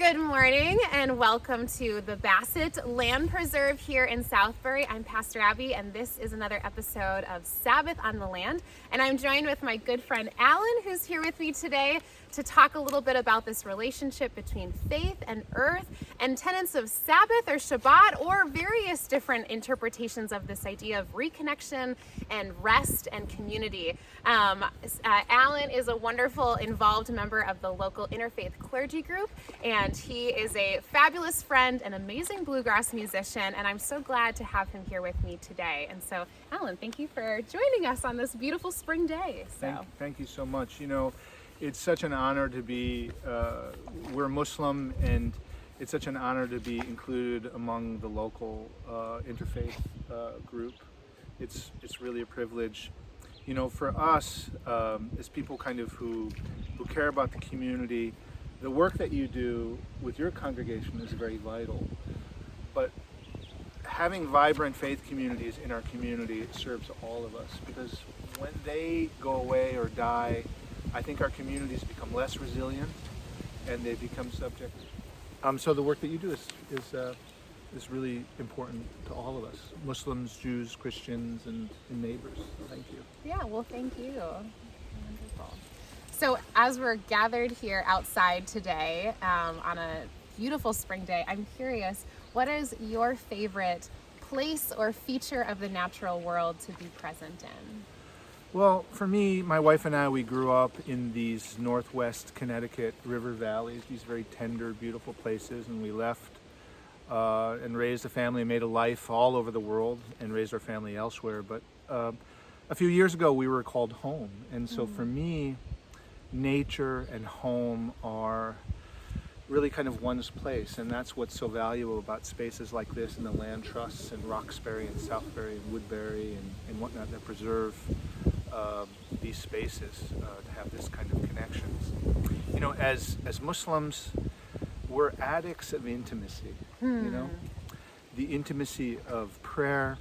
Good morning and welcome to the Bassatt Land Preserve here in Southbury. I'm Pastor Abby and this is another episode of Sabbath on the Land. And I'm joined with my good friend Alan, who's here with me today to talk a little bit about this relationship between faith and earth and tenets of Sabbath or Shabbat or various different interpretations of this idea of reconnection and rest and community. Alan is a wonderful involved member of the local Interfaith clergy group, and he is a fabulous friend and amazing bluegrass musician, and I'm so glad to have him here with me today. And so, Alan, thank you for joining us on this beautiful spring day. Thank you so much. You know, it's such an honor to be, we're Muslim, and it's such an honor to be included among the local interfaith group. It's really a privilege. You know, for us, as people kind of who care about the community, the work that you do with your congregation is very vital. But having vibrant faith communities in our community serves all of us, because when they go away or die, I think our communities become less resilient and they become subject. So the work that you do is really important to all of us, Muslims, Jews, Christians, and neighbors. So thank you. Yeah, well, thank you. Wonderful. So as we're gathered here outside today on a beautiful spring day, I'm curious, what is your favorite place or feature of the natural world to be present in? Well, for me, my wife and I, we grew up in these Northwest Connecticut river valleys, these very tender, beautiful places, and we left and raised a family and made a life all over the world and raised our family elsewhere. But a few years ago, we were called home. And so for me, nature and home are really kind of one's place. And that's what's so valuable about spaces like this and the land trusts and Roxbury and Southbury and Woodbury and whatnot that preserve these spaces to have this kind of connections. You know, as Muslims, we're addicts of intimacy, you know, the intimacy of prayer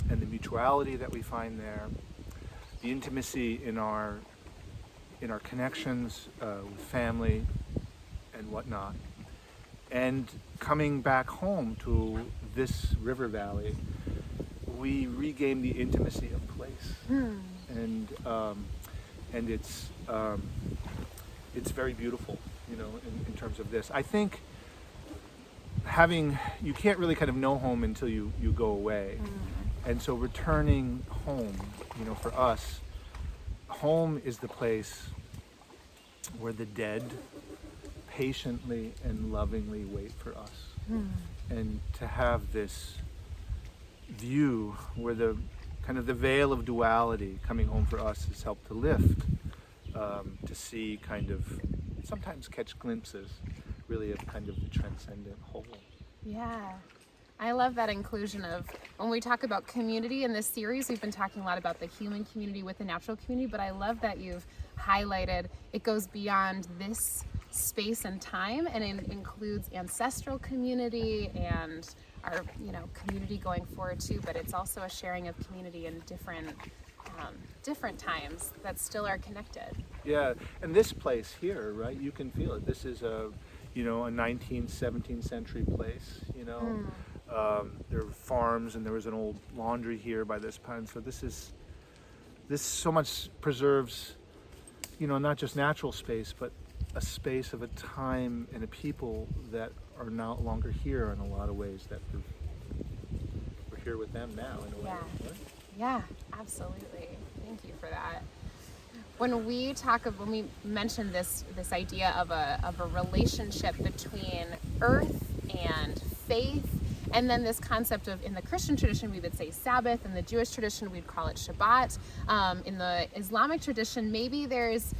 and the mutuality that we find there, the intimacy in our connections with family and whatnot. And coming back home to this river valley, we regain the intimacy of place. And it's very beautiful, you know, in terms of this. I think you can't really kind of know home until you go away. And so returning home, you know, for us, home is the place where the dead patiently and lovingly wait for us. And to have this view where the kind of the veil of duality coming home for us has helped to lift, to see kind of, sometimes catch glimpses really of kind of the transcendent whole. Yeah. I love that inclusion of, when we talk about community in this series, we've been talking a lot about the human community with the natural community, but I love that you've highlighted it goes beyond this space and time, and it includes ancestral community and our, you know, community going forward too, but it's also a sharing of community in different times that still are connected. Yeah, and this place here, right, you can feel it. This is a 19th, 17th century place, you know. There were farms and there was an old laundry here by this pond. So this so much preserves, you know, not just natural space, but a space of a time and a people that are no longer here in a lot of ways, that we're here with them now in a way. Yeah. Right? Yeah, absolutely. Thank you for that. When we mention this idea of a relationship between earth and faith, and then this concept of, in the Christian tradition, we would say Sabbath. In the Jewish tradition, we'd call it Shabbat. In the Islamic tradition, maybe there's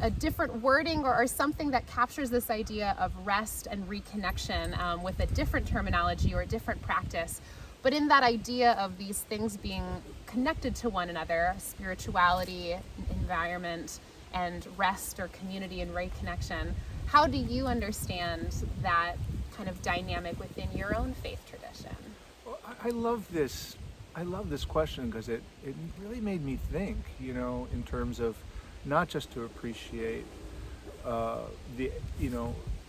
a different wording or something that captures this idea of rest and reconnection with a different terminology or a different practice. But in that idea of these things being connected to one another, spirituality, environment, and rest or community and reconnection, how do you understand that kind of dynamic within your own faith tradition? Well, I love this question, because it really made me think, you know, in terms of not just to appreciate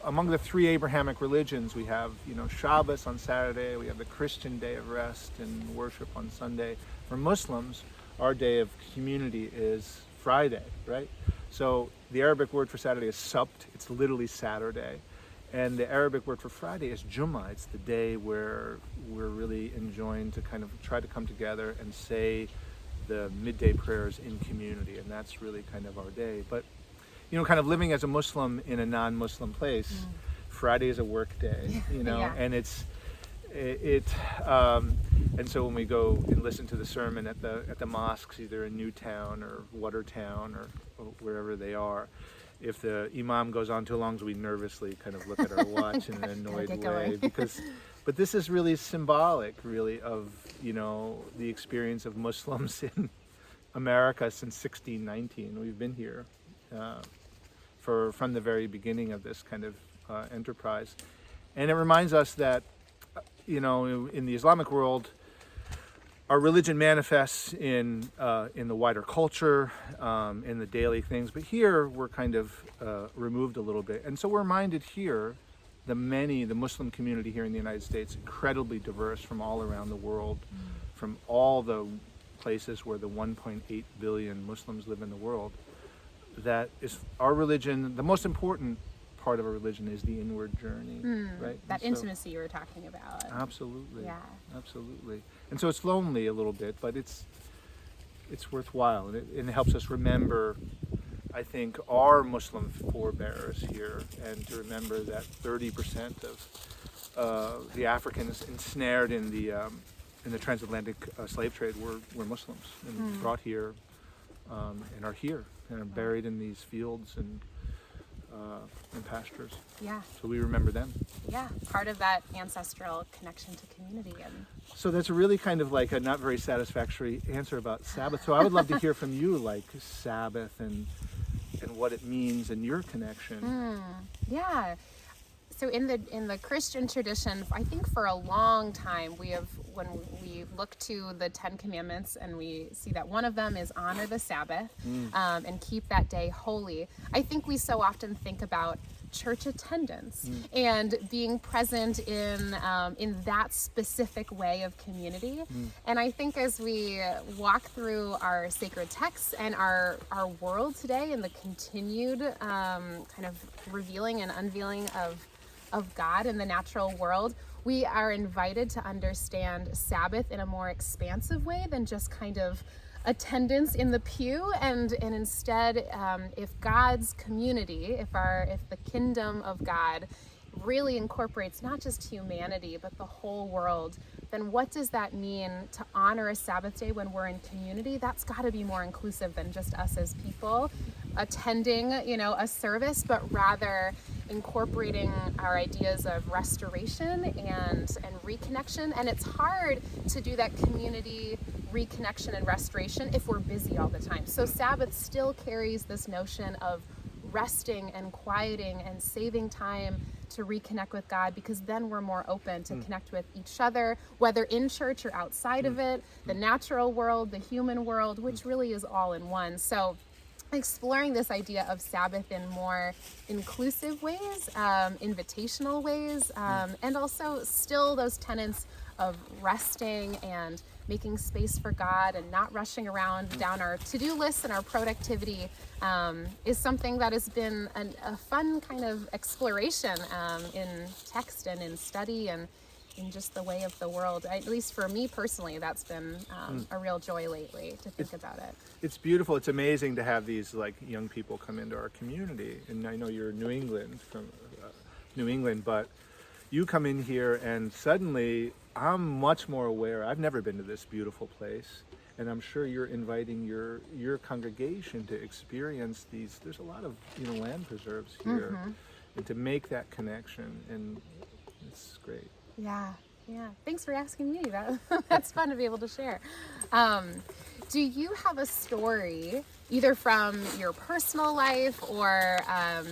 among the three Abrahamic religions, we have, Shabbos on Saturday, we have the Christian day of rest and worship on Sunday. For Muslims, our day of community is Friday, right? So the Arabic word for Saturday is Sabt, it's literally Saturday. And the Arabic word for Friday is Jummah. It's the day where we're really enjoined to kind of try to come together and say the midday prayers in community, and that's really kind of our day. But kind of living as a Muslim in a non-Muslim place, Friday is a work day, Yeah. and and so when we go and listen to the sermon at the mosques, either in Newtown or Watertown or wherever they are, if the imam goes on too long, we nervously kind of look at our watch in an annoyed way, but this is really symbolic, really, of the experience of Muslims in America since 1619. We've been here from the very beginning of this kind of enterprise, and it reminds us that in the Islamic world, our religion manifests in the wider culture, in the daily things, but here we're kind of removed a little bit, and so we're reminded here, the Muslim community here in the United States, incredibly diverse from all around the world, from all the places where the 1.8 billion Muslims live in the world. That is our religion. The most important part of our religion is the inward journey, right? That intimacy you were talking about. Absolutely. Yeah. Absolutely. And so it's lonely a little bit, but it's worthwhile, and it helps us remember, I think, our Muslim forebears here, and to remember that 30% of the Africans ensnared in the transatlantic slave trade were Muslims, and brought here, and are here, and are buried in these fields and pastures. Yeah. So we remember them. Yeah, part of that ancestral connection to community. And so that's really kind of like a not very satisfactory answer about Sabbath. So I would love to hear from you, like Sabbath and what it means and your connection. Yeah. So in the Christian tradition, I think for a long time when we look to the 10 Commandments and we see that one of them is honor the Sabbath and keep that day holy, I think we so often think about church attendance and being present in that specific way of community. And I think as we walk through our sacred texts and our world today and the continued kind of revealing and unveiling of God in the natural world, we are invited to understand Sabbath in a more expansive way than just kind of attendance in the pew, and instead, if God's community, if the kingdom of God really incorporates not just humanity but the whole world, then what does that mean to honor a Sabbath day when we're in community? That's got to be more inclusive than just us as people attending, a service, but rather incorporating our ideas of restoration and reconnection. And it's hard to do that community reconnection and restoration if we're busy all the time. So Sabbath still carries this notion of resting and quieting and saving time to reconnect with God, because then we're more open to connect with each other, whether in church or outside of it, the natural world, the human world, which really is all in one. So exploring this idea of Sabbath in more inclusive ways, invitational ways, and also still those tenets of resting and making space for God and not rushing around down our to-do lists and our productivity is something that has been a fun kind of exploration in text and in study and in just the way of the world. At least for me personally, that's been a real joy lately to think about it. It's beautiful. It's amazing to have these young people come into our community. And I know you're New England, from New England, but you come in here and suddenly I'm much more aware. I've never been to this beautiful place, and I'm sure you're inviting your congregation to experience these. There's a lot of land preserves here, and to make that connection, and it's great. Yeah. Thanks for asking me. That's fun to be able to share. Do you have a story, either from your personal life or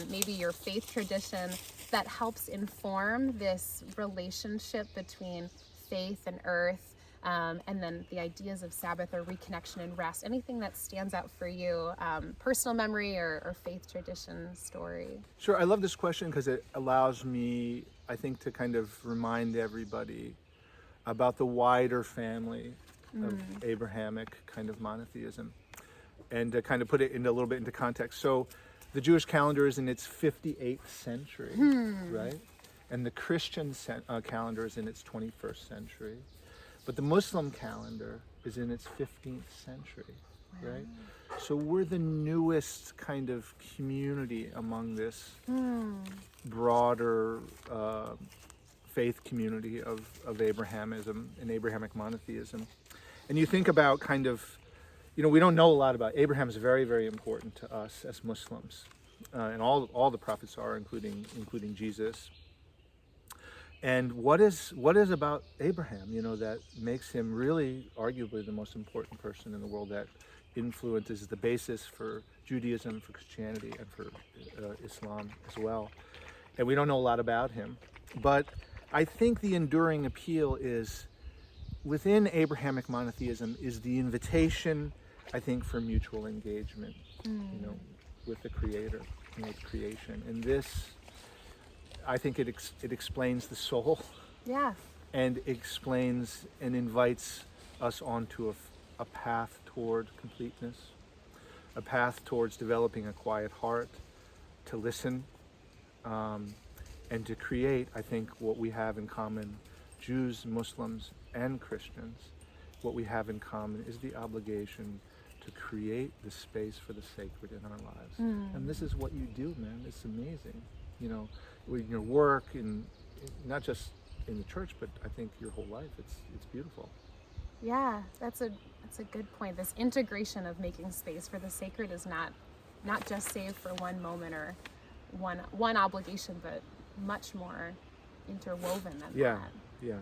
maybe your faith tradition, that helps inform this relationship between faith and earth, and then the ideas of Sabbath or reconnection and rest. Anything that stands out for you, personal memory or faith tradition story? Sure, I love this question because it allows me, I think, to kind of remind everybody about the wider family of Abrahamic kind of monotheism, and to kind of put it into a little bit into context. So the Jewish calendar is in its 58th century, right? And the Christian calendar is in its 21st century. But the Muslim calendar is in its 15th century, right? So we're the newest kind of community among this broader faith community of Abrahamism and Abrahamic monotheism. And you think about kind of, we don't know a lot about Abraham. Is very, very important to us as Muslims, and all the prophets are, including Jesus. And what is about Abraham, that makes him really arguably the most important person in the world, that influences the basis for Judaism, for Christianity, and for Islam as well. And we don't know a lot about him. But I think the enduring appeal is, within Abrahamic monotheism, is the invitation, I think, for mutual engagement, with the Creator and with creation. And this, I think it explains the soul. Yeah. And explains and invites us onto a path toward completeness, a path towards developing a quiet heart, to listen, and to create, I think, what we have in common, Jews, Muslims, and Christians. What we have in common is the obligation to create the space for the sacred in our lives. And this is what you do, man. It's amazing. With your work, and not just in the church, but I think your whole life. It's beautiful. Yeah, that's a good point. This integration of making space for the sacred is not just saved for one moment or one obligation, but much more interwoven than that. Yeah.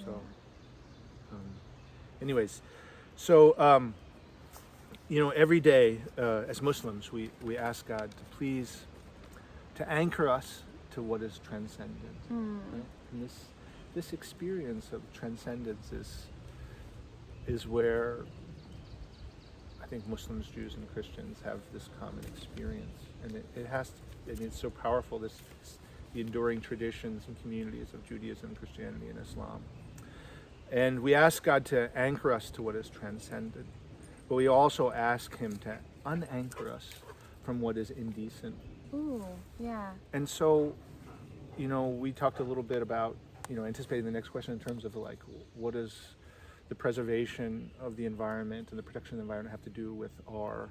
So, anyways, so every day as Muslims, we ask God to please to anchor us to what is transcendent. Right? And this experience of transcendence is where I think Muslims, Jews, and Christians have this common experience, and it's so powerful. The enduring traditions and communities of Judaism, Christianity, and Islam. And we ask God to anchor us to what is transcendent, but we also ask Him to unanchor us from what is indecent. Ooh, yeah. And so, we talked a little bit about, anticipating the next question in terms of what does the preservation of the environment and the protection of the environment have to do with our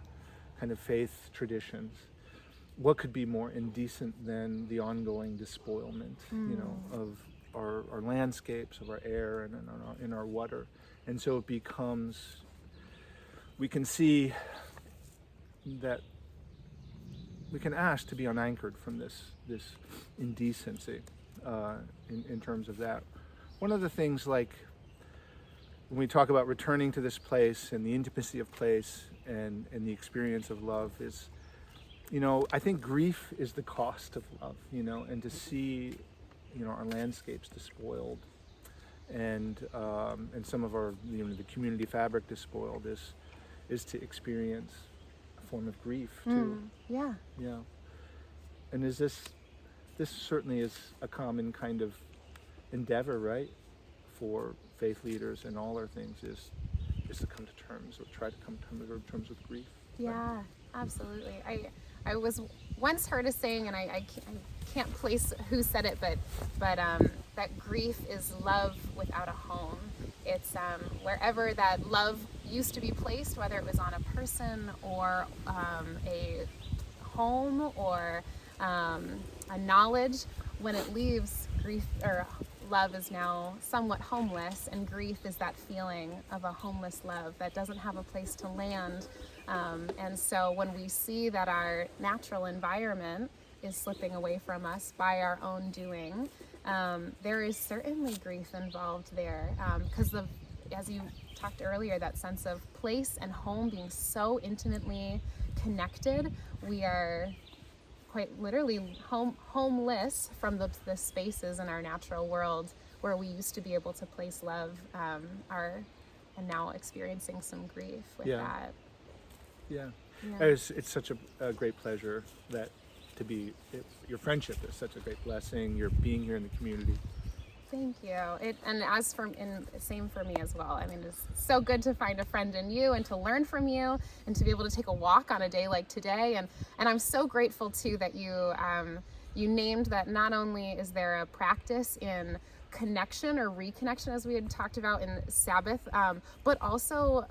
kind of faith traditions? What could be more indecent than the ongoing despoilment, of our landscapes, of our air, and in our water? And so it becomes, we can see that we can ask to be unanchored from this indecency in terms of that. One of the things, when we talk about returning to this place and the intimacy of place and the experience of love, is, I think grief is the cost of love, and to see, our landscapes despoiled and some of our, the community fabric despoiled is to experience form of grief too. Yeah. And this certainly is a common kind of endeavor, right, for faith leaders and all our things, is to come to terms, or try to come to terms with grief. Yeah, right? Absolutely. I was once heard a saying, and I can't place who said it, but that grief is love without a home. It's wherever that love used to be placed, whether it was on a person or a home or a knowledge, when it leaves, grief or love is now somewhat homeless, and grief is that feeling of a homeless love that doesn't have a place to land. And so when we see that our natural environment is slipping away from us by our own doing, there is certainly grief involved there, because as you talked earlier, that sense of place and home being so intimately connected, we are quite literally homeless from the spaces in our natural world where we used to be able to place love are and now experiencing some grief with that. Yeah. Yeah. It's such a great pleasure that your friendship is such a great blessing. You're being here in the community. Thank you. Same for me as well. I mean, it's so good to find a friend in you and to learn from you and to be able to take a walk on a day like today. And I'm so grateful too that you named that not only is there a practice in connection or reconnection, as we had talked about in Sabbath, but also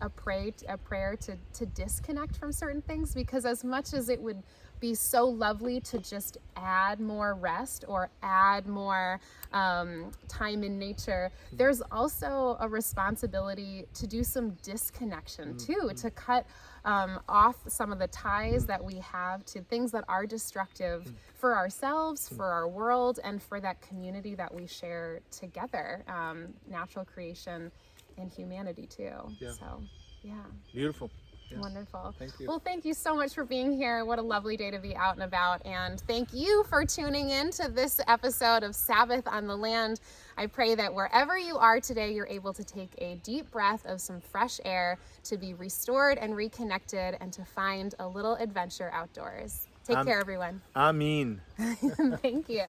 a prayer to disconnect from certain things, because as much as it would be so lovely to just add more rest or add more time in nature, there's also a responsibility to do some disconnection too, to cut off some of the ties that we have to things that are destructive for ourselves, for our world, and for that community that we share together, natural creation and humanity too. So, yeah. Beautiful. Yeah. Wonderful. Thank you. Well, thank you so much for being here. What a lovely day to be out and about. And thank you for tuning in to this episode of Sabbath on the Land. I pray that wherever you are today, you're able to take a deep breath of some fresh air, to be restored and reconnected, and to find a little adventure outdoors. Take care, everyone. Amen. Thank you.